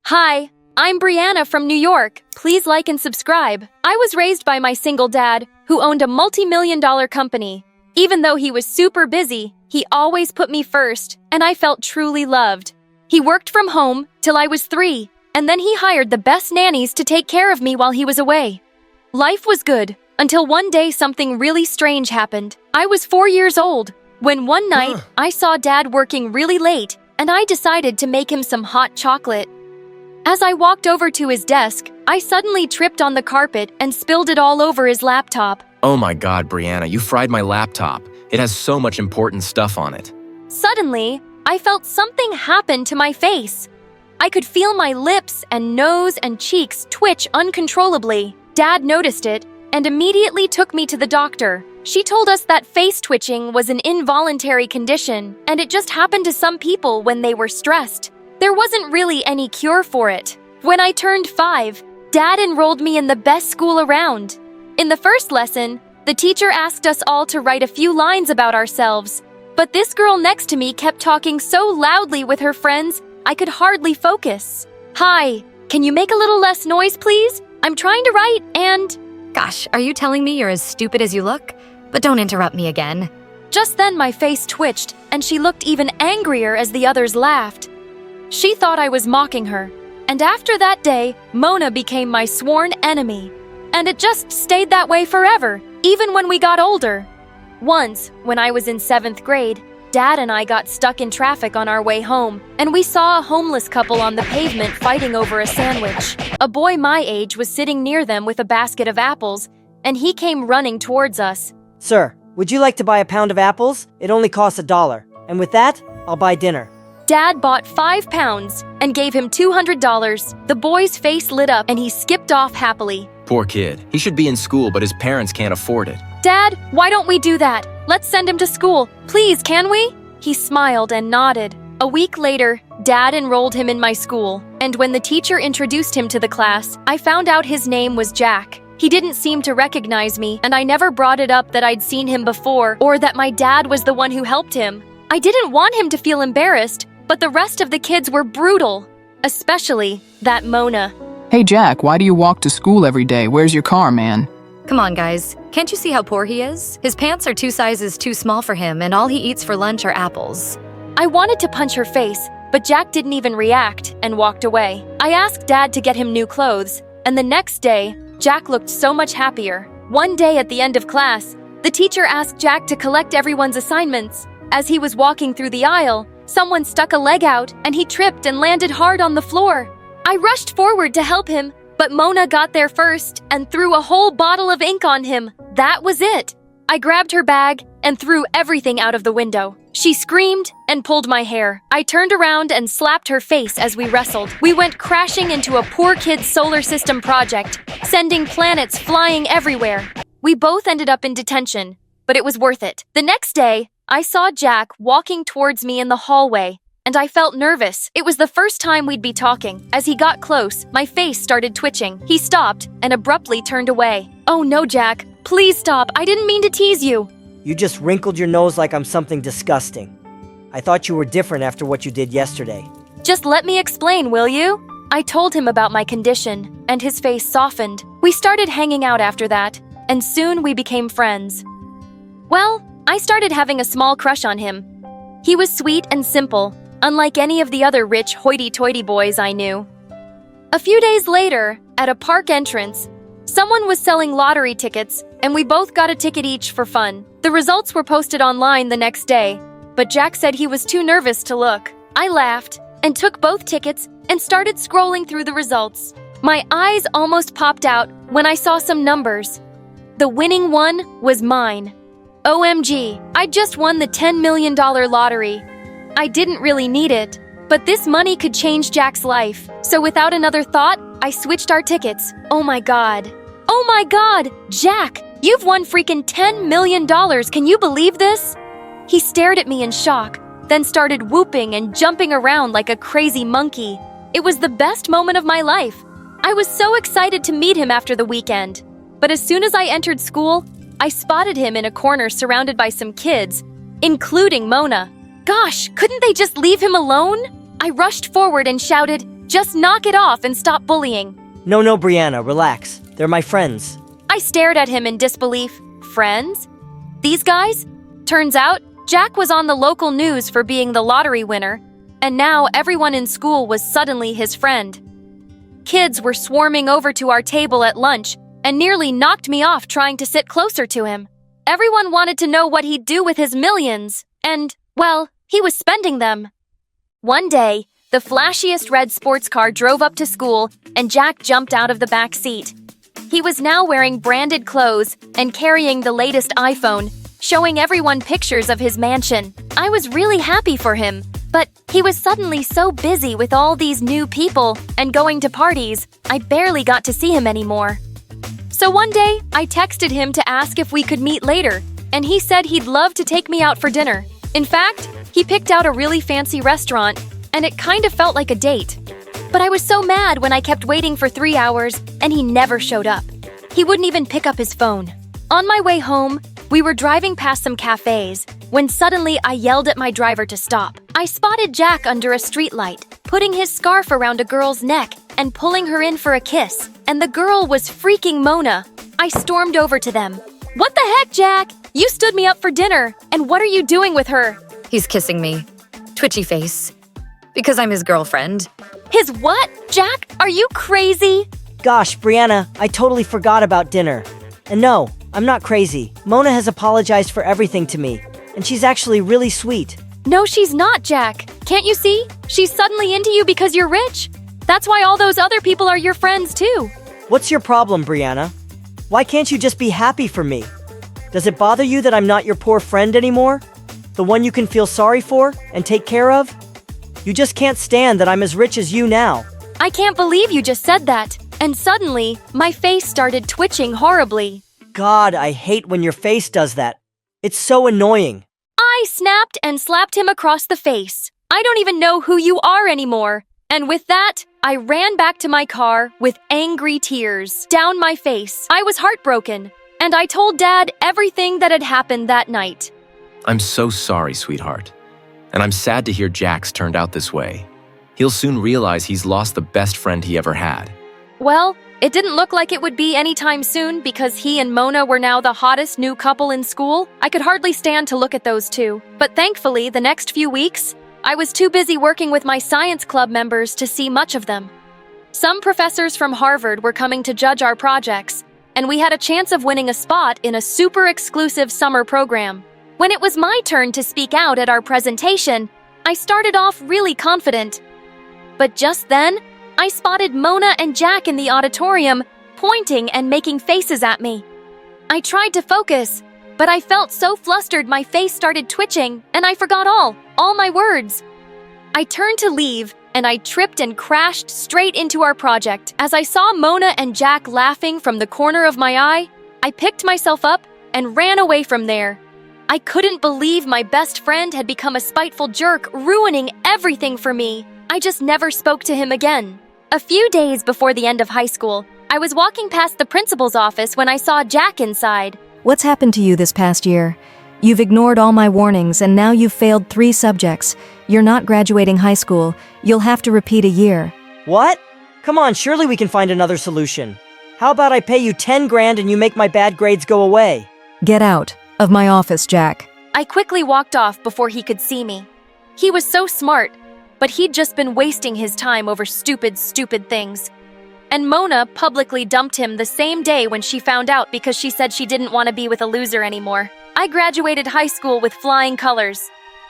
Hi, I'm Brianna from New York. Please like and subscribe. I was raised by my single dad, who owned a multi-million-dollar company. Even though he was super busy, he always put me first, and I felt truly loved. He worked from home till I was 3, and then he hired the best nannies to take care of me while he was away. Life was good, until one day something really strange happened. I was 4 years old, when one night I saw Dad working really late, and I decided to make him some hot chocolate. As I walked over to his desk, I suddenly tripped on the carpet and spilled it all over his laptop. Oh my God, Brianna, you fried my laptop. It has so much important stuff on it. Suddenly, I felt something happen to my face. I could feel my lips and nose and cheeks twitch uncontrollably. Dad noticed it and immediately took me to the doctor. She told us that face twitching was an involuntary condition, and it just happened to some people when they were stressed. There wasn't really any cure for it. When I turned 5, Dad enrolled me in the best school around. In the first lesson, the teacher asked us all to write a few lines about ourselves. But this girl next to me kept talking so loudly with her friends, I could hardly focus. Hi, can you make a little less noise, please? I'm trying to write and... Gosh, are you telling me you're as stupid as you look? But don't interrupt me again. Just then my face twitched, and she looked even angrier as the others laughed. She thought I was mocking her, and after that day, Mona became my sworn enemy. And it just stayed that way forever, even when we got older. Once, when I was in 7th grade, Dad and I got stuck in traffic on our way home, and we saw a homeless couple on the pavement fighting over a sandwich. A boy my age was sitting near them with a basket of apples, and he came running towards us. Sir, would you like to buy a pound of apples? It only costs $1. And with that, I'll buy dinner. Dad bought 5 pounds and gave him $200. The boy's face lit up and he skipped off happily. Poor kid. He should be in school, but his parents can't afford it. Dad, why don't we do that? Let's send him to school. Please, can we? He smiled and nodded. A week later, Dad enrolled him in my school, and when the teacher introduced him to the class, I found out his name was Jack. He didn't seem to recognize me, and I never brought it up that I'd seen him before or that my dad was the one who helped him. I didn't want him to feel embarrassed, but the rest of the kids were brutal, especially that Mona. Hey Jack, why do you walk to school every day? Where's your car, man? Come on, guys. Can't you see how poor he is? His pants are 2 sizes too small for him, and all he eats for lunch are apples. I wanted to punch her face, but Jack didn't even react and walked away. I asked Dad to get him new clothes, and the next day, Jack looked so much happier. One day at the end of class, the teacher asked Jack to collect everyone's assignments. As he was walking through the aisle, someone stuck a leg out and he tripped and landed hard on the floor. I rushed forward to help him, but Mona got there first and threw a whole bottle of ink on him. That was it. I grabbed her bag and threw everything out of the window. She screamed and pulled my hair. I turned around and slapped her face as we wrestled. We went crashing into a poor kid's solar system project, sending planets flying everywhere. We both ended up in detention, but it was worth it. The next day, I saw Jack walking towards me in the hallway, and I felt nervous. It was the first time we'd be talking. As he got close, my face started twitching. He stopped and abruptly turned away. Oh no, Jack, please stop. I didn't mean to tease you. You just wrinkled your nose like I'm something disgusting. I thought you were different after what you did yesterday. Just let me explain, will you? I told him about my condition, and his face softened. We started hanging out after that, and soon we became friends. Well, I started having a small crush on him. He was sweet and simple, unlike any of the other rich hoity-toity boys I knew. A few days later, at a park entrance, someone was selling lottery tickets, and we both got a ticket each for fun. The results were posted online the next day, but Jack said he was too nervous to look. I laughed and took both tickets and started scrolling through the results. My eyes almost popped out when I saw some numbers. The winning one was mine. OMG, I just won the $10 million lottery. I didn't really need it, but this money could change Jack's life. So without another thought, I switched our tickets. Oh my God, Jack, you've won freaking $10 million. Can you believe this? He stared at me in shock, then started whooping and jumping around like a crazy monkey. It was the best moment of my life. I was so excited to meet him after the weekend. But as soon as I entered school, I spotted him in a corner surrounded by some kids, including Mona. Gosh, couldn't they just leave him alone? I rushed forward and shouted, Just knock it off and stop bullying. No, Brianna, relax. They're my friends. I stared at him in disbelief. Friends? These guys? Turns out, Jack was on the local news for being the lottery winner, and now everyone in school was suddenly his friend. Kids were swarming over to our table at lunch and nearly knocked me off trying to sit closer to him. Everyone wanted to know what he'd do with his millions, and, well, he was spending them. One day, the flashiest red sports car drove up to school and Jack jumped out of the back seat. He was now wearing branded clothes and carrying the latest iPhone, showing everyone pictures of his mansion. I was really happy for him, but he was suddenly so busy with all these new people and going to parties, I barely got to see him anymore. So one day, I texted him to ask if we could meet later, and he said he'd love to take me out for dinner. In fact, he picked out a really fancy restaurant, and it kind of felt like a date. But I was so mad when I kept waiting for 3 hours, and he never showed up. He wouldn't even pick up his phone. On my way home, we were driving past some cafes, when suddenly I yelled at my driver to stop. I spotted Jack under a streetlight, putting his scarf around a girl's neck and pulling her in for a kiss, and the girl was freaking Mona. I stormed over to them. What the heck, Jack? You stood me up for dinner, and what are you doing with her? He's kissing me. Twitchy face. Because I'm his girlfriend. His what? Jack, are you crazy? Gosh, Brianna, I totally forgot about dinner. And no, I'm not crazy. Mona has apologized for everything to me, and she's actually really sweet. No, she's not, Jack. Can't you see? She's suddenly into you because you're rich. That's why all those other people are your friends, too. What's your problem, Brianna? Why can't you just be happy for me? Does it bother you that I'm not your poor friend anymore? The one you can feel sorry for and take care of? You just can't stand that I'm as rich as you now. I can't believe you just said that. And suddenly, my face started twitching horribly. God, I hate when your face does that. It's so annoying. I snapped and slapped him across the face. I don't even know who you are anymore. And with that, I ran back to my car with angry tears down my face. I was heartbroken, and I told Dad everything that had happened that night. I'm so sorry, sweetheart. And I'm sad to hear Jack's turned out this way. He'll soon realize he's lost the best friend he ever had. Well, it didn't look like it would be anytime soon because he and Mona were now the hottest new couple in school. I could hardly stand to look at those two. But thankfully, the next few weeks, I was too busy working with my science club members to see much of them. Some professors from Harvard were coming to judge our projects, and we had a chance of winning a spot in a super exclusive summer program. When it was my turn to speak out at our presentation, I started off really confident. But just then, I spotted Mona and Jack in the auditorium, pointing and making faces at me. I tried to focus, but I felt so flustered my face started twitching, and I forgot all my words. I turned to leave, and I tripped and crashed straight into our project. As I saw Mona and Jack laughing from the corner of my eye, I picked myself up and ran away from there. I couldn't believe my best friend had become a spiteful jerk, ruining everything for me. I just never spoke to him again. A few days before the end of high school, I was walking past the principal's office when I saw Jack inside. What's happened to you this past year? You've ignored all my warnings and now you've failed 3 subjects. You're not graduating high school. You'll have to repeat a year. What? Come on, surely we can find another solution. How about I pay you 10 grand and you make my bad grades go away? Get out of my office, Jack. I quickly walked off before he could see me. He was so smart, but he'd just been wasting his time over stupid things. And Mona publicly dumped him the same day when she found out because she said she didn't want to be with a loser anymore. I graduated high school with flying colors.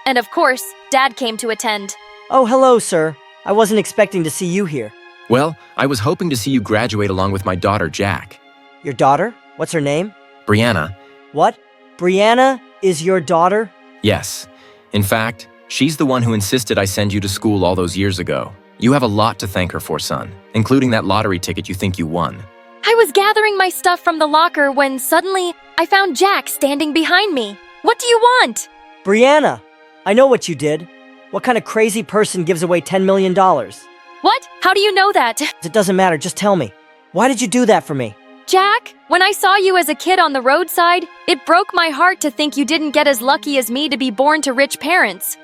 And of course, Dad came to attend. Oh, hello, sir. I wasn't expecting to see you here. Well, I was hoping to see you graduate along with my daughter, Jack. Your daughter? What's her name? Brianna. What? Brianna is your daughter? Yes. In fact, she's the one who insisted I send you to school all those years ago. You have a lot to thank her for, son, including that lottery ticket you think you won. I was gathering my stuff from the locker when suddenly I found Jack standing behind me. What do you want? Brianna, I know what you did. What kind of crazy person gives away $10 million? What? How do you know that? It doesn't matter, just tell me. Why did you do that for me? Jack, when I saw you as a kid on the roadside, it broke my heart to think you didn't get as lucky as me to be born to rich parents.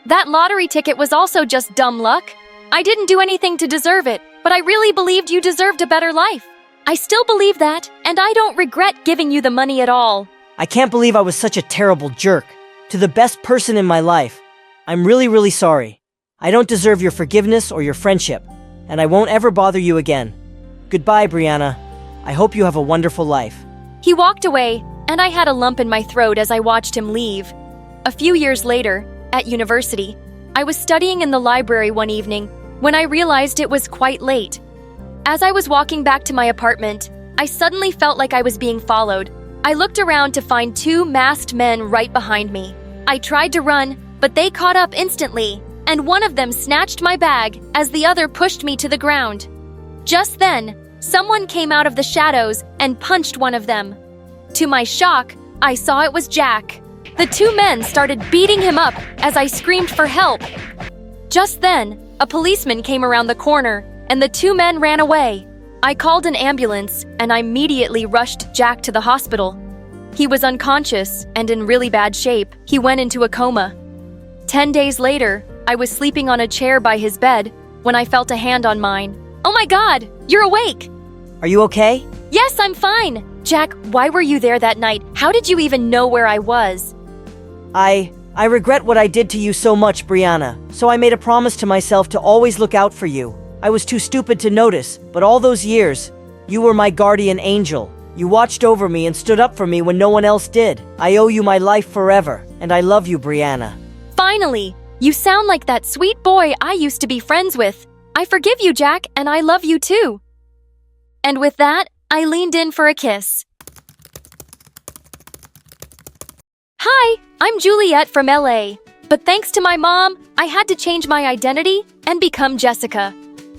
That lottery ticket was also just dumb luck. I didn't do anything to deserve it, but I really believed you deserved a better life. I still believe that, and I don't regret giving you the money at all. I can't believe I was such a terrible jerk to the best person in my life. I'm really, really sorry. I don't deserve your forgiveness or your friendship, and I won't ever bother you again. Goodbye, Brianna. I hope you have a wonderful life. He walked away, and I had a lump in my throat as I watched him leave. A few years later, at university, I was studying in the library one evening when I realized it was quite late. As I was walking back to my apartment, I suddenly felt like I was being followed. I looked around to find two masked men right behind me. I tried to run, but they caught up instantly, and one of them snatched my bag as the other pushed me to the ground. Just then, someone came out of the shadows and punched one of them. To my shock, I saw it was Jack. The two men started beating him up as I screamed for help. Just then, a policeman came around the corner, and the two men ran away. I called an ambulance, and I immediately rushed Jack to the hospital. He was unconscious and in really bad shape. He went into a coma. 10 days later, I was sleeping on a chair by his bed when I felt a hand on mine. Oh my God, you're awake! Are you okay? Yes, I'm fine. Jack, why were you there that night? How did you even know where I was? I regret what I did to you so much, Brianna, so I made a promise to myself to always look out for you. I was too stupid to notice, but all those years, you were my guardian angel. You watched over me and stood up for me when no one else did. I owe you my life forever, and I love you, Brianna. Finally, you sound like that sweet boy I used to be friends with. I forgive you, Jack, and I love you too. And with that, I leaned in for a kiss. Hi, I'm Juliet from LA. But thanks to my mom, I had to change my identity and become Jessica.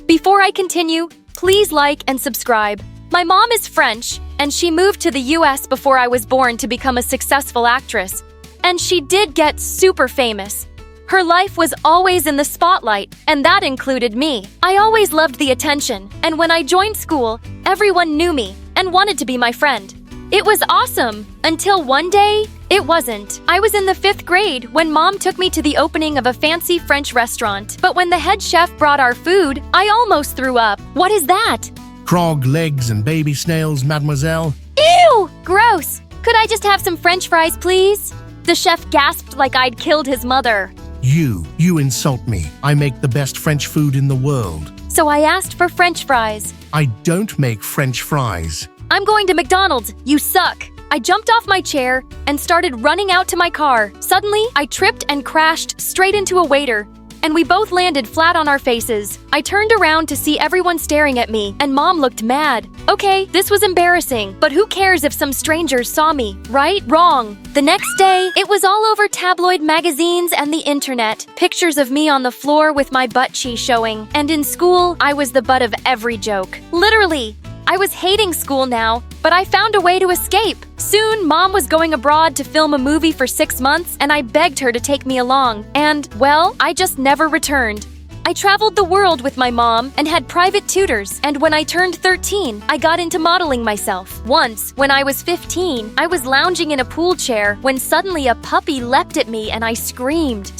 Before I continue, please like and subscribe. My mom is French, and she moved to the US before I was born to become a successful actress. And she did get super famous. Her life was always in the spotlight, and that included me. I always loved the attention, and when I joined school, everyone knew me and wanted to be my friend. It was awesome, until one day, it wasn't. I was in the 5th grade when Mom took me to the opening of a fancy French restaurant. But when the head chef brought our food, I almost threw up. What is that? Frog legs and baby snails, mademoiselle. Ew! Gross! Could I just have some French fries, please? The chef gasped like I'd killed his mother. You insult me. I make the best French food in the world. So I asked for French fries. I don't make French fries. I'm going to McDonald's. You suck. I jumped off my chair and started running out to my car. Suddenly, I tripped and crashed straight into a waiter, and we both landed flat on our faces. I turned around to see everyone staring at me, and Mom looked mad. Okay, this was embarrassing, but who cares if some strangers saw me, right? Wrong. The next day, it was all over tabloid magazines and the internet. Pictures of me on the floor with my butt cheek showing. And in school, I was the butt of every joke. Literally. I was hating school now, but I found a way to escape. Soon, Mom was going abroad to film a movie for 6 months, and I begged her to take me along. And, well, I just never returned. I traveled the world with my mom and had private tutors, and when I turned 13, I got into modeling myself. Once, when I was 15, I was lounging in a pool chair when suddenly a puppy leapt at me and I screamed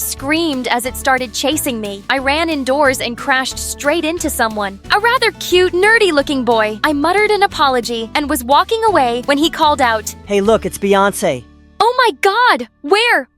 as it started chasing me. I ran indoors and crashed straight into someone, a rather cute, nerdy-looking boy. I muttered an apology and was walking away when he called out, Hey, look, it's Beyonce. "Oh my God! Where?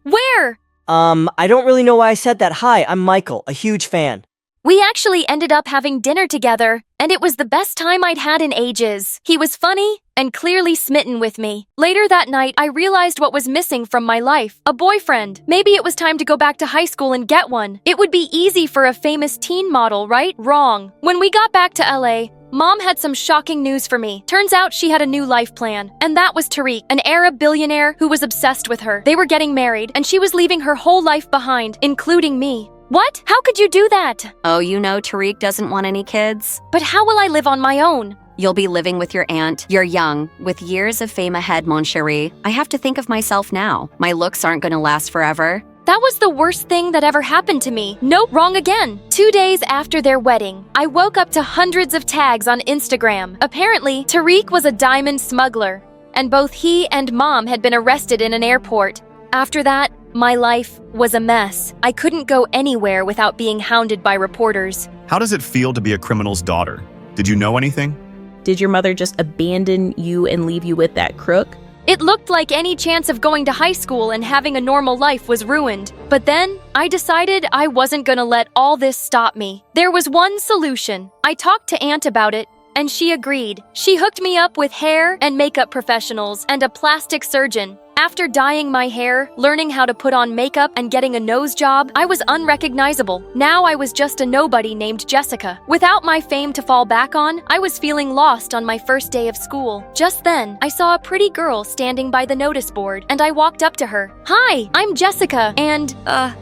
I don't really know why I said that. Hi, I'm Michael, a huge fan. We actually ended up having dinner together, and it was the best time I'd had in ages. He was funny and clearly smitten with me. Later that night, I realized what was missing from my life. A boyfriend. Maybe it was time to go back to high school and get one. It would be easy for a famous teen model, right? Wrong. When we got back to LA, Mom had some shocking news for me. Turns out she had a new life plan, and that was Tariq, an Arab billionaire who was obsessed with her. They were getting married, and she was leaving her whole life behind, including me. What? How could you do that? Oh, you know Tariq doesn't want any kids? But how will I live on my own? You'll be living with your aunt. You're young, with years of fame ahead, mon chéri. I have to think of myself now. My looks aren't going to last forever. That was the worst thing that ever happened to me. Nope, wrong again. 2 days after their wedding, I woke up to hundreds of tags on Instagram. Apparently, Tariq was a diamond smuggler, and both he and Mom had been arrested in an airport. After that, My life was a mess. I couldn't go anywhere without being hounded by reporters. How does it feel to be a criminal's daughter? Did you know anything? Did your mother just abandon you and leave you with that crook? It looked like any chance of going to high school and having a normal life was ruined. But then, I decided I wasn't gonna let all this stop me. There was one solution. I talked to Aunt about it, and she agreed. She hooked me up with hair and makeup professionals and a plastic surgeon. After dyeing my hair, learning how to put on makeup, and getting a nose job, I was unrecognizable. Now I was just a nobody named Jessica. Without my fame to fall back on, I was feeling lost on my first day of school. Just then, I saw a pretty girl standing by the notice board, and I walked up to her. "Hi, I'm Jessica, and,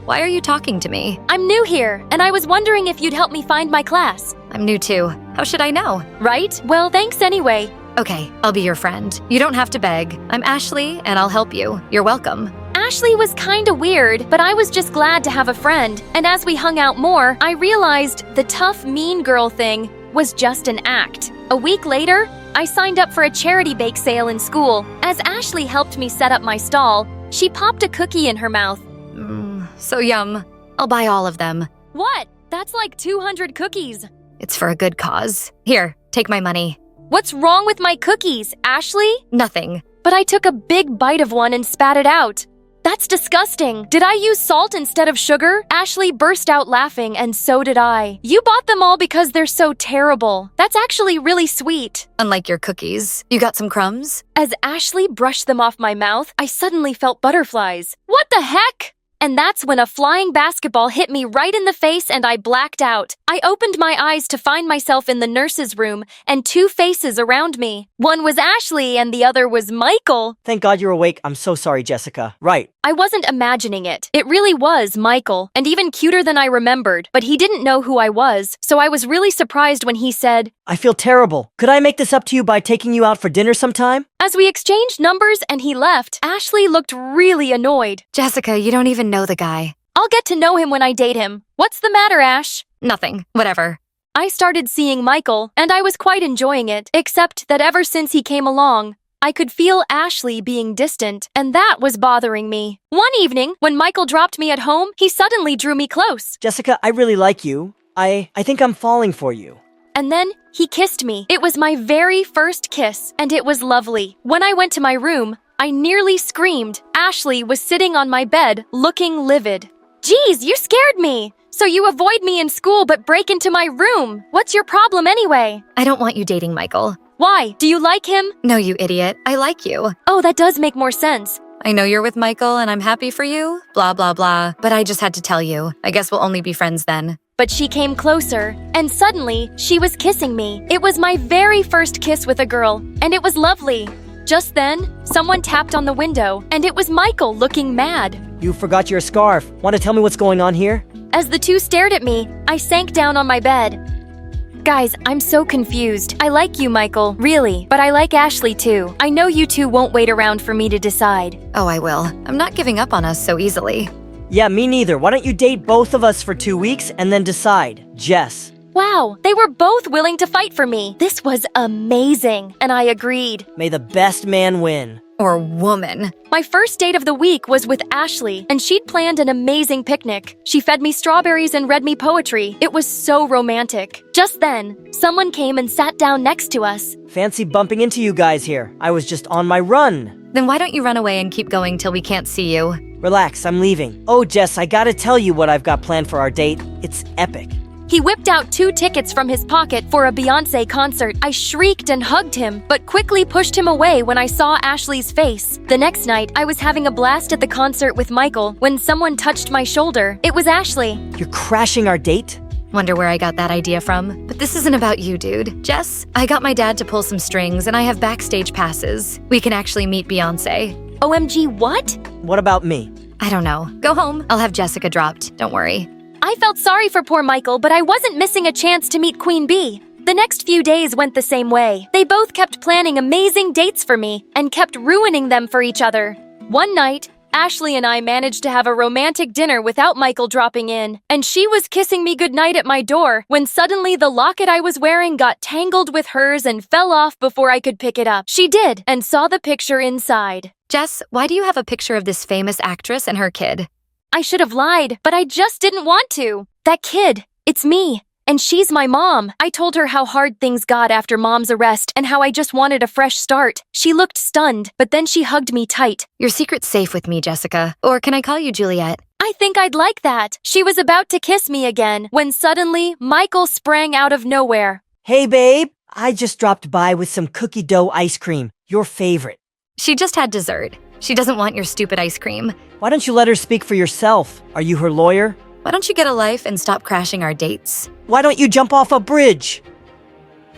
Why are you talking to me? I'm new here, and I was wondering if you'd help me find my class." I'm new too. How should I know? Right? Well, thanks anyway. Okay, I'll be your friend. You don't have to beg. I'm Ashley, and I'll help you. You're welcome. Ashley was kinda weird, but I was just glad to have a friend. And as we hung out more, I realized the tough, mean girl thing was just an act. A week later, I signed up for a charity bake sale in school. As Ashley helped me set up my stall, she popped a cookie in her mouth. So yum. I'll buy all of them. What? That's like 200 cookies. It's for a good cause. Here, take my money. What's wrong with my cookies, Ashley? Nothing. But I took a big bite of one and spat it out. That's disgusting. Did I use salt instead of sugar? Ashley burst out laughing, and so did I. You bought them all because they're so terrible. That's actually really sweet. Unlike your cookies. You got some crumbs? As Ashley brushed them off my mouth, I suddenly felt butterflies. What the heck? And that's when a flying basketball hit me right in the face and I blacked out. I opened my eyes to find myself in the nurse's room and two faces around me. One was Ashley and the other was Michael. Thank God you're awake. I'm so sorry, Jessica. Right. I wasn't imagining it. It really was Michael, and even cuter than I remembered, but he didn't know who I was, so I was really surprised when he said, I feel terrible. Could I make this up to you by taking you out for dinner sometime? As we exchanged numbers and he left, Ashley looked really annoyed. Jessica, you don't even know the guy. I'll get to know him when I date him. What's the matter, Ash? Nothing. Whatever. I started seeing Michael, and I was quite enjoying it, except that ever since he came along, I could feel Ashley being distant, and that was bothering me. One evening, when Michael dropped me at home, he suddenly drew me close. Jessica, I really like you. I think I'm falling for you. And then he kissed me. It was my very first kiss, and it was lovely. When I went to my room, I nearly screamed. Ashley was sitting on my bed, looking livid. Geez, you scared me! So you avoid me in school but break into my room. What's your problem anyway? I don't want you dating Michael. Why? Do you like him? No, you idiot. I like you. Oh, that does make more sense. I know you're with Michael and I'm happy for you. Blah, blah, blah. But I just had to tell you. I guess we'll only be friends then. But she came closer, and suddenly, she was kissing me. It was my very first kiss with a girl, and it was lovely. Just then, someone tapped on the window, and it was Michael looking mad. You forgot your scarf. Want to tell me what's going on here? As the two stared at me, I sank down on my bed. Guys, I'm so confused. I like you, Michael, really, but I like Ashley too. I know you two won't wait around for me to decide. Oh, I will. I'm not giving up on us so easily. Yeah, me neither. Why don't you date both of us for 2 weeks and then decide? Jess. Wow, they were both willing to fight for me. This was amazing, and I agreed. May the best man win. Or woman. My first date of the week was with Ashley, and she'd planned an amazing picnic. She fed me strawberries and read me poetry. It was so romantic. Just then, someone came and sat down next to us. Fancy bumping into you guys here. I was just on my run. Then why don't you run away and keep going till we can't see you? Relax, I'm leaving. Oh, Jess, I gotta tell you what I've got planned for our date. It's epic. He whipped out 2 tickets from his pocket for a Beyoncé concert. I shrieked and hugged him, but quickly pushed him away when I saw Ashley's face. The next night, I was having a blast at the concert with Michael when someone touched my shoulder. It was Ashley. You're crashing our date? Wonder where I got that idea from. But this isn't about you, dude. Jess, I got my dad to pull some strings and I have backstage passes. We can actually meet Beyoncé. OMG, what? What about me? I don't know. Go home. I'll have Jessica dropped. Don't worry. I felt sorry for poor Michael, but I wasn't missing a chance to meet Queen Bee. The next few days went the same way. They both kept planning amazing dates for me and kept ruining them for each other. One night, Ashley and I managed to have a romantic dinner without Michael dropping in, and she was kissing me goodnight at my door when suddenly the locket I was wearing got tangled with hers and fell off before I could pick it up. She did, and saw the picture inside. Jess, why do you have a picture of this famous actress and her kid? I should have lied, but I just didn't want to. That kid, it's me. And she's my mom. I told her how hard things got after Mom's arrest and how I just wanted a fresh start. She looked stunned, but then she hugged me tight. Your secret's safe with me, Jessica. Or can I call you Juliet? I think I'd like that. She was about to kiss me again when suddenly Michael sprang out of nowhere. Hey, babe. I just dropped by with some cookie dough ice cream. Your favorite. She just had dessert. She doesn't want your stupid ice cream. Why don't you let her speak for yourself? Are you her lawyer? Why don't you get a life and stop crashing our dates? Why don't you jump off a bridge?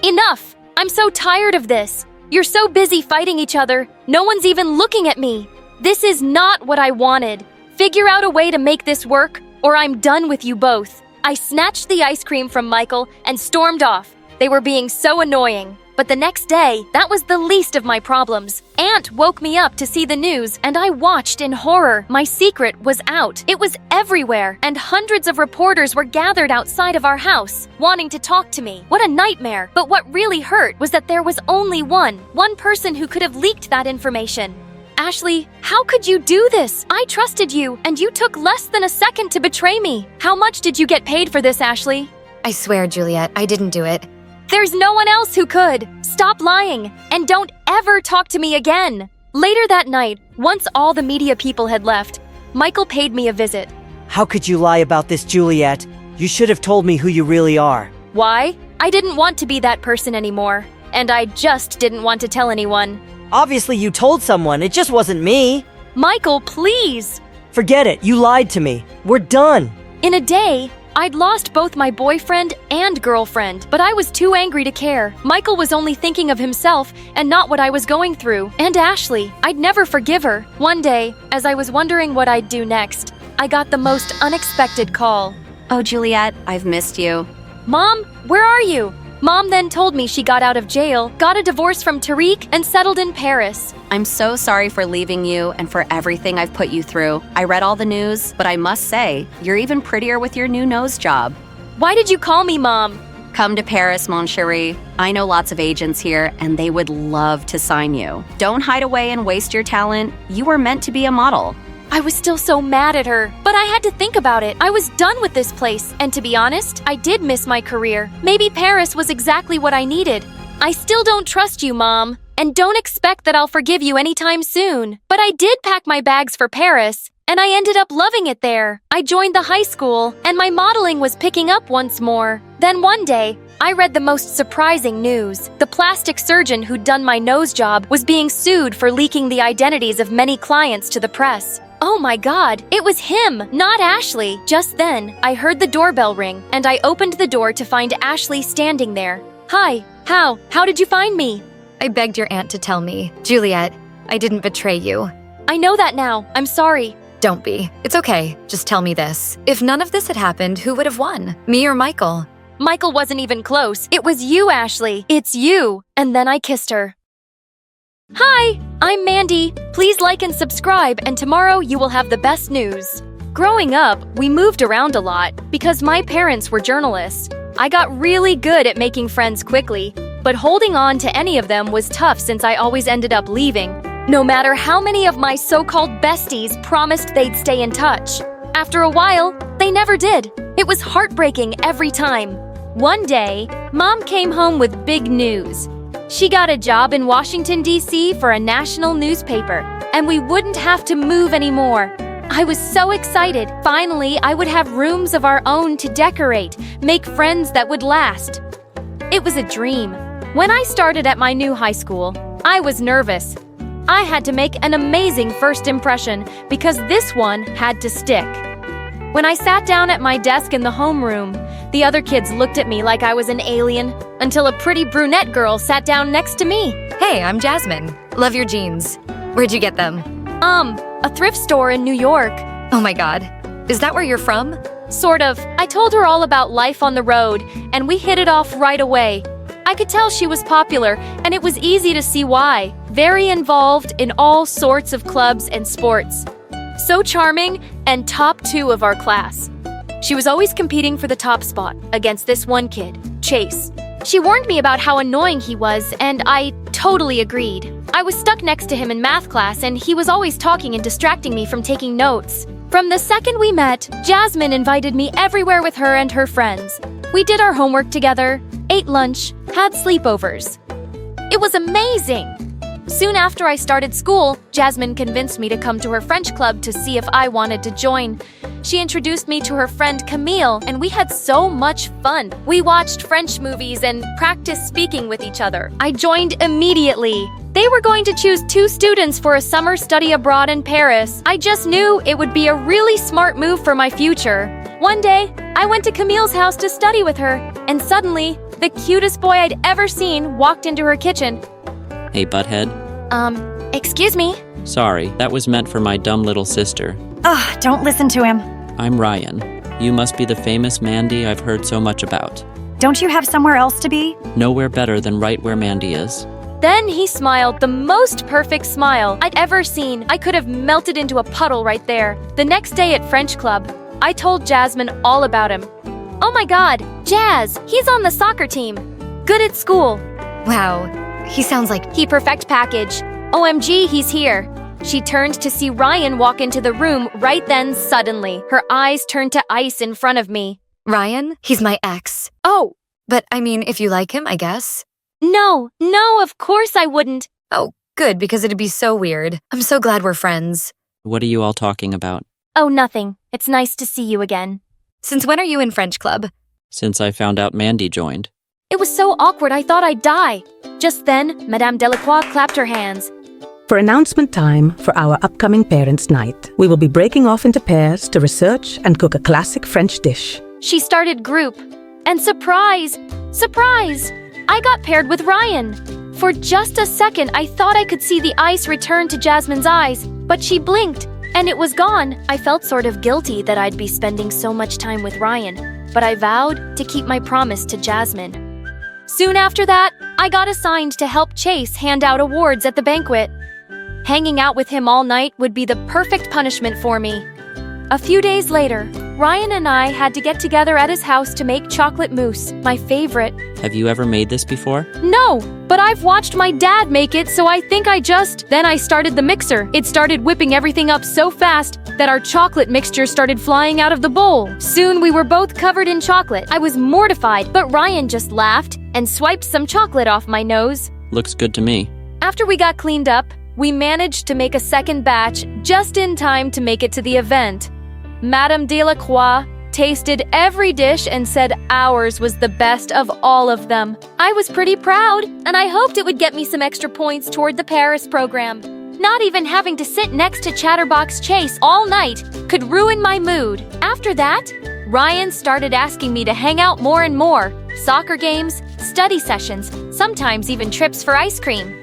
Enough! I'm so tired of this. You're so busy fighting each other. No one's even looking at me. This is not what I wanted. Figure out a way to make this work, or I'm done with you both. I snatched the ice cream from Michael and stormed off. They were being so annoying. But the next day, that was the least of my problems. Aunt woke me up to see the news, and I watched in horror. My secret was out. It was everywhere, and hundreds of reporters were gathered outside of our house, wanting to talk to me. What a nightmare. But what really hurt was that there was only one person who could have leaked that information. Ashley, how could you do this? I trusted you, and you took less than a second to betray me. How much did you get paid for this, Ashley? I swear, Juliet, I didn't do it. There's no one else who could. Stop lying, and don't ever talk to me again. Later that night, once all the media people had left, Michael paid me a visit. How could you lie about this, Juliet? You should have told me who you really are. Why? I didn't want to be that person anymore, and I just didn't want to tell anyone. Obviously you told someone, it just wasn't me. Michael, please! Forget it, you lied to me. We're done. In a day, I'd lost both my boyfriend and girlfriend, but I was too angry to care. Michael was only thinking of himself and not what I was going through. And Ashley, I'd never forgive her. One day, as I was wondering what I'd do next, I got the most unexpected call. Oh, Juliet, I've missed you. Mom, where are you? Mom then told me she got out of jail, got a divorce from Tariq, and settled in Paris. I'm so sorry for leaving you and for everything I've put you through. I read all the news, but I must say, you're even prettier with your new nose job. Why did you call me Mom? Come to Paris, mon chéri. I know lots of agents here, and they would love to sign you. Don't hide away and waste your talent. You were meant to be a model. I was still so mad at her, but I had to think about it. I was done with this place, and to be honest, I did miss my career. Maybe Paris was exactly what I needed. I still don't trust you, Mom, and don't expect that I'll forgive you anytime soon. But I did pack my bags for Paris, and I ended up loving it there. I joined the high school, and my modeling was picking up once more. Then one day, I read the most surprising news. The plastic surgeon who'd done my nose job was being sued for leaking the identities of many clients to the press. Oh my God, it was him, not Ashley. Just then, I heard the doorbell ring, and I opened the door to find Ashley standing there. Hi, how did you find me? I begged your aunt to tell me. Juliet, I didn't betray you. I know that now. I'm sorry. Don't be. It's okay. Just tell me this. If none of this had happened, who would have won? Me or Michael? Michael wasn't even close. It was you, Ashley. It's you. And then I kissed her. Hi, I'm Mandy. Please like and subscribe, and tomorrow you will have the best news. Growing up, we moved around a lot because my parents were journalists. I got really good at making friends quickly, but holding on to any of them was tough since I always ended up leaving, no matter how many of my so-called besties promised they'd stay in touch. After a while, they never did. It was heartbreaking every time. One day, Mom came home with big news. She got a job in Washington, D.C. for a national newspaper, and we wouldn't have to move anymore. I was so excited. Finally, I would have rooms of our own to decorate, make friends that would last. It was a dream. When I started at my new high school, I was nervous. I had to make an amazing first impression because this one had to stick. When I sat down at my desk in the homeroom, the other kids looked at me like I was an alien, until a pretty brunette girl sat down next to me. Hey, I'm Jasmine. Love your jeans. Where'd you get them? A thrift store in New York. Oh my God. Is that where you're from? Sort of. I told her all about life on the road, and we hit it off right away. I could tell she was popular, and it was easy to see why. Very involved in all sorts of clubs and sports. so charming, and top 2 of our class. She was always competing for the top spot against this one kid, Chase. She warned me about how annoying he was, and I totally agreed. I was stuck next to him in math class, and he was always talking and distracting me from taking notes. From the second we met, Jasmine invited me everywhere with her and her friends. We did our homework together, ate lunch, had sleepovers. It was amazing! Soon after I started school, Jasmine convinced me to come to her French club to see if I wanted to join. She introduced me to her friend Camille, and we had so much fun. We watched French movies and practiced speaking with each other. I joined immediately. They were going to choose 2 students for a summer study abroad in Paris. I just knew it would be a really smart move for my future. One day, I went to Camille's house to study with her, and suddenly, the cutest boy I'd ever seen walked into her kitchen. Hey, butthead. Excuse me? Sorry, that was meant for my dumb little sister. Ugh, don't listen to him. I'm Ryan. You must be the famous Mandy I've heard so much about. Don't you have somewhere else to be? Nowhere better than right where Mandy is. Then he smiled the most perfect smile I'd ever seen. I could have melted into a puddle right there. The next day at French Club, I told Jasmine all about him. Oh my god, Jazz! He's on the soccer team. Good at school. Wow, he sounds like He perfect package. OMG, he's here. She turned to see Ryan walk into the room right then suddenly. Her eyes turned to ice in front of me. Ryan. He's my ex. Oh, But I mean, if you like him, I guess. no, of course I wouldn't. Oh, good, because it'd be so weird. I'm so glad we're friends. What are you all talking about? Oh, nothing. It's nice to see you again. Since when are you in French Club? Since I found out Mandy joined. It was so awkward I thought I'd die. Just then, Madame Delacroix clapped her hands. For announcement time for our upcoming Parents' Night, we will be breaking off into pairs to research and cook a classic French dish. She started group. And surprise! Surprise! I got paired with Ryan. For just a second, I thought I could see the ice return to Jasmine's eyes, but she blinked, and it was gone. I felt sort of guilty that I'd be spending so much time with Ryan, but I vowed to keep my promise to Jasmine. Soon after that, I got assigned to help Chase hand out awards at the banquet. Hanging out with him all night would be the perfect punishment for me. A few days later, Ryan and I had to get together at his house to make chocolate mousse, my favorite. Have you ever made this before? No, but I've watched my dad make it, so I think Then I started the mixer. It started whipping everything up so fast that our chocolate mixture started flying out of the bowl. Soon we were both covered in chocolate. I was mortified, but Ryan just laughed and swiped some chocolate off my nose. Looks good to me. After we got cleaned up, we managed to make a second batch just in time to make it to the event. Madame Delacroix tasted every dish and said ours was the best of all of them. I was pretty proud, and I hoped it would get me some extra points toward the Paris program. Not even having to sit next to Chatterbox Chase all night could ruin my mood. After that, Ryan started asking me to hang out more and more. Soccer games, study sessions, sometimes even trips for ice cream.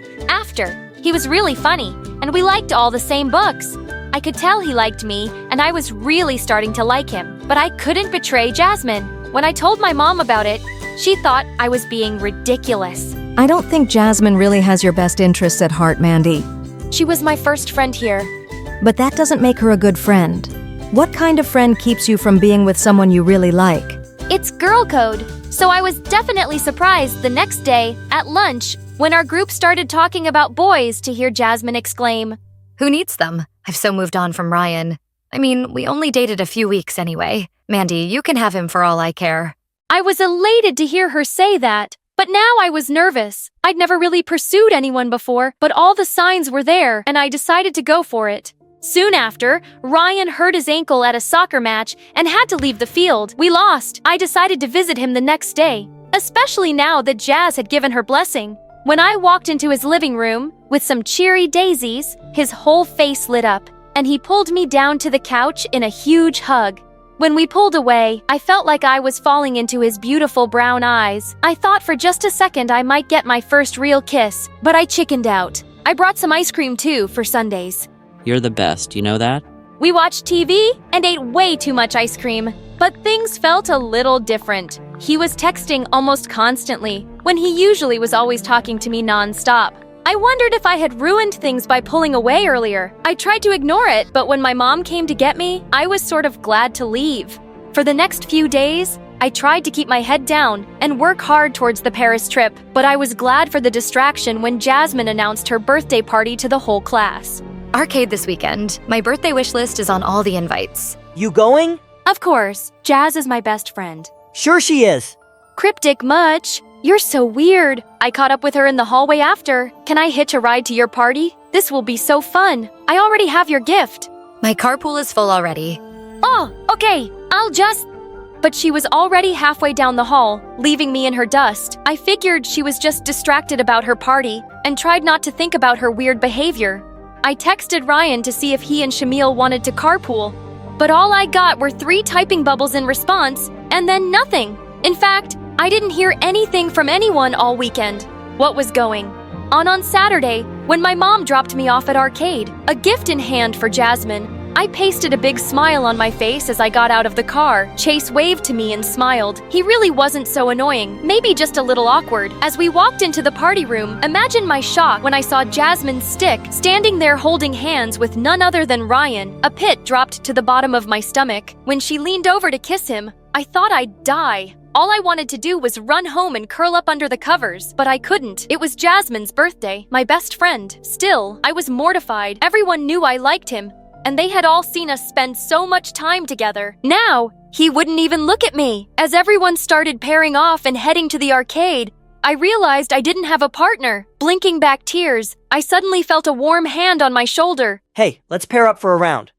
He was really funny, and we liked all the same books. I could tell he liked me, and I was really starting to like him. But I couldn't betray Jasmine. When I told my mom about it, she thought I was being ridiculous. I don't think Jasmine really has your best interests at heart, Mandy. She was my first friend here. But that doesn't make her a good friend. What kind of friend keeps you from being with someone you really like? It's girl code. So I was definitely surprised the next day, at lunch, when our group started talking about boys, to hear Jasmine exclaim, Who needs them? I've so moved on from Ryan. I mean, we only dated a few weeks anyway. Mandy, you can have him for all I care. I was elated to hear her say that, but now I was nervous. I'd never really pursued anyone before, but all the signs were there, and I decided to go for it. Soon after, Ryan hurt his ankle at a soccer match and had to leave the field. We lost. I decided to visit him the next day, especially now that Jazz had given her blessing. When I walked into his living room with some cheery daisies, his whole face lit up, and he pulled me down to the couch in a huge hug. When we pulled away, I felt like I was falling into his beautiful brown eyes. I thought for just a second I might get my first real kiss, but I chickened out. I brought some ice cream too for Sundays. You're the best, you know that? We watched TV and ate way too much ice cream, but things felt a little different. He was texting almost constantly, when he usually was always talking to me non-stop. I I wondered if I had ruined things by pulling away earlier. I tried to ignore it, but when my mom came to get me, I was sort of glad to leave. For the next few days, I tried to keep my head down and work hard towards the Paris trip, but I was glad for the distraction when Jasmine announced her birthday party to the whole class. Arcade this weekend. My birthday wish list is on all the invites. You going? Of course, Jazz is my best friend. Sure she is. Cryptic much? You're so weird. I caught up with her in the hallway after. Can I hitch a ride to your party? This will be so fun. I already have your gift. My carpool is full already. Oh, okay. But she was already halfway down the hall, leaving me in her dust. I figured she was just distracted about her party and tried not to think about her weird behavior. I texted Ryan to see if he and Shamil wanted to carpool, but all I got were 3 typing bubbles in response and then nothing. In fact, I didn't hear anything from anyone all weekend. What was going on Saturday, when my mom dropped me off at Arcade, a gift in hand for Jasmine, I pasted a big smile on my face as I got out of the car. Chase waved to me and smiled. He really wasn't so annoying, maybe just a little awkward. As we walked into the party room, imagine my shock when I saw Jasmine's stick standing there holding hands with none other than Ryan. A pit dropped to the bottom of my stomach. When she leaned over to kiss him, I thought I'd die. All I wanted to do was run home and curl up under the covers, but I couldn't. It was Jasmine's birthday, my best friend. Still, I was mortified. Everyone knew I liked him, and they had all seen us spend so much time together. Now, he wouldn't even look at me. As everyone started pairing off and heading to the arcade, I realized I didn't have a partner. Blinking back tears, I suddenly felt a warm hand on my shoulder. Hey, let's pair up for a round.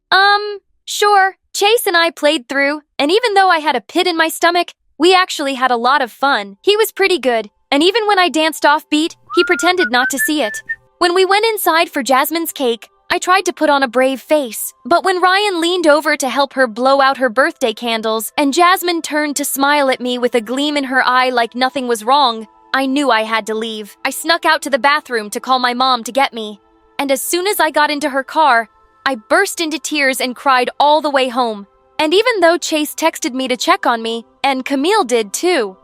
Sure. Chase and I played through, and even though I had a pit in my stomach, we actually had a lot of fun. He was pretty good, and even when I danced offbeat, he pretended not to see it. When we went inside for Jasmine's cake, I tried to put on a brave face, but when Ryan leaned over to help her blow out her birthday candles and Jasmine turned to smile at me with a gleam in her eye like nothing was wrong, I knew I had to leave. I snuck out to the bathroom to call my mom to get me, and as soon as I got into her car, I burst into tears and cried all the way home. And even though Chase texted me to check on me, and Camille did too,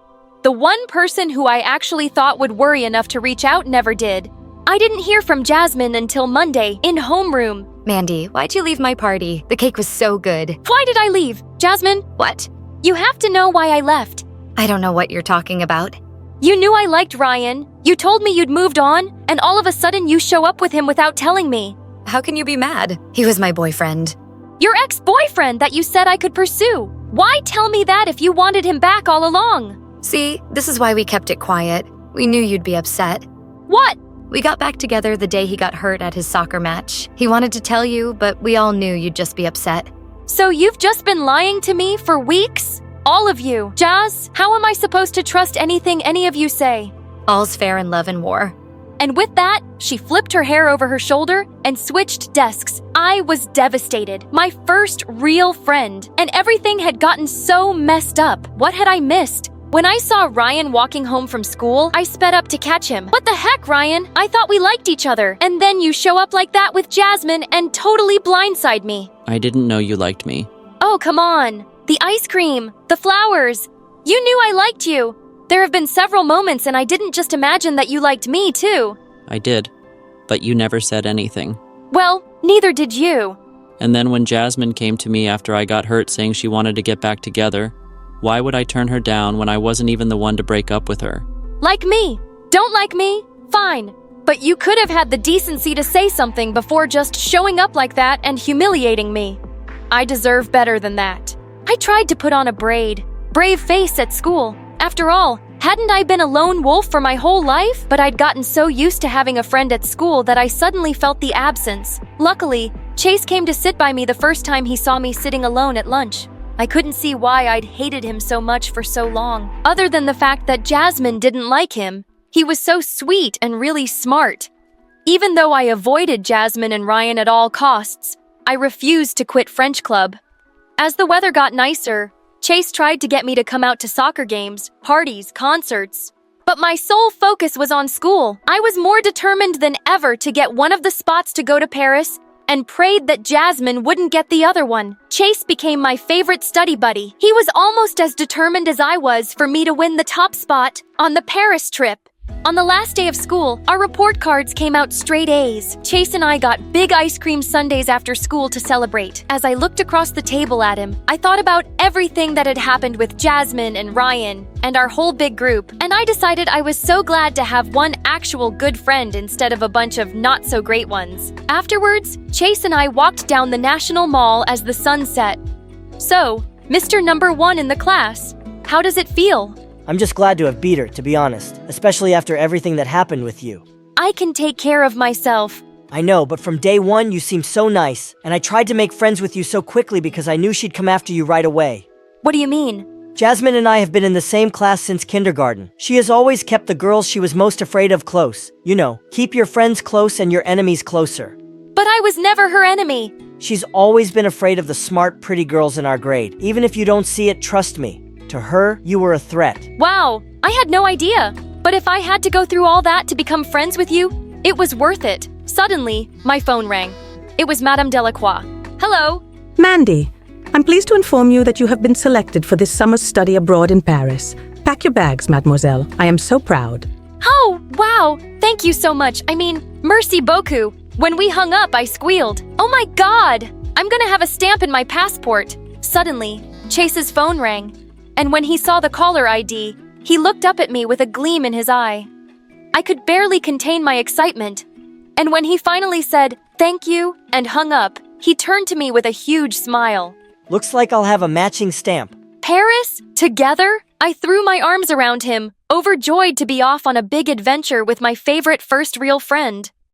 the one person who I actually thought would worry enough to reach out never did. I didn't hear from Jasmine until Monday in homeroom. Mandy, why'd you leave my party? The cake was so good. Why did I leave? Jasmine? What? You have to know why I left. I don't know what you're talking about. You knew I liked Ryan. You told me you'd moved on, and all of a sudden you show up with him without telling me. How can you be mad? He was my boyfriend. Your ex-boyfriend that you said I could pursue. Why tell me that if you wanted him back all along? See, this is why we kept it quiet. We knew you'd be upset. What? We got back together the day he got hurt at his soccer match. He wanted to tell you, but we all knew you'd just be upset. So you've just been lying to me for weeks? All of you. Jazz, how am I supposed to trust anything any of you say? All's fair in love and war. And with that, she flipped her hair over her shoulder and switched desks. I was devastated. My first real friend. And everything had gotten so messed up. What had I missed? When I saw Ryan walking home from school, I sped up to catch him. What the heck, Ryan? I thought we liked each other. And then you show up like that with Jasmine and totally blindside me. I didn't know you liked me. Oh, come on. The ice cream, the flowers. You knew I liked you. There have been several moments and I didn't just imagine that you liked me, too. I did, but you never said anything. Well, neither did you. And then when Jasmine came to me after I got hurt saying she wanted to get back together, why would I turn her down when I wasn't even the one to break up with her? Like me. Don't like me? Fine. But you could have had the decency to say something before just showing up like that and humiliating me. I deserve better than that. I tried to put on a brave face at school. After all, hadn't I been a lone wolf for my whole life? But I'd gotten so used to having a friend at school that I suddenly felt the absence. Luckily, Chase came to sit by me the first time he saw me sitting alone at lunch. I couldn't see why I'd hated him so much for so long, other than the fact that Jasmine didn't like him. He was so sweet and really smart. Even though I avoided Jasmine and Ryan at all costs, I refused to quit French club. As the weather got nicer, Chase tried to get me to come out to soccer games, parties, concerts. But my sole focus was on school. I was more determined than ever to get one of the spots to go to Paris and prayed that Jasmine wouldn't get the other one. Chase became my favorite study buddy. He was almost as determined as I was for me to win the top spot on the Paris trip. On the last day of school, our report cards came out straight A's. Chase and I got big ice cream sundaes after school to celebrate. As I looked across the table at him, I thought about everything that had happened with Jasmine and Ryan and our whole big group, and I decided I was so glad to have one actual good friend instead of a bunch of not-so-great ones. Afterwards, Chase and I walked down the National Mall as the sun set. So, Mr. Number 1 in the class, how does it feel? I'm just glad to have beat her, to be honest, especially after everything that happened with you. I can take care of myself. I know, but from day one you seemed so nice, and I tried to make friends with you so quickly because I knew she'd come after you right away. What do you mean? Jasmine and I have been in the same class since kindergarten. She has always kept the girls she was most afraid of close. You know, keep your friends close and your enemies closer. But I was never her enemy. She's always been afraid of the smart, pretty girls in our grade. Even if you don't see it, trust me. To her, you were a threat. Wow, I had no idea. But if I had to go through all that to become friends with you, it was worth it. Suddenly, my phone rang. It was Madame Delacroix. Hello? Mandy, I'm pleased to inform you that you have been selected for this summer's study abroad in Paris. Pack your bags, mademoiselle. I am so proud. Oh, wow. Thank you so much. I mean, merci beaucoup. When we hung up, I squealed. Oh my God! I'm gonna have a stamp in my passport. Suddenly, Chase's phone rang. And when he saw the caller ID, he looked up at me with a gleam in his eye. I could barely contain my excitement. And when he finally said, "Thank you," and hung up, he turned to me with a huge smile. Looks like I'll have a matching stamp. Paris? Together? I threw my arms around him, overjoyed to be off on a big adventure with my favorite first real friend.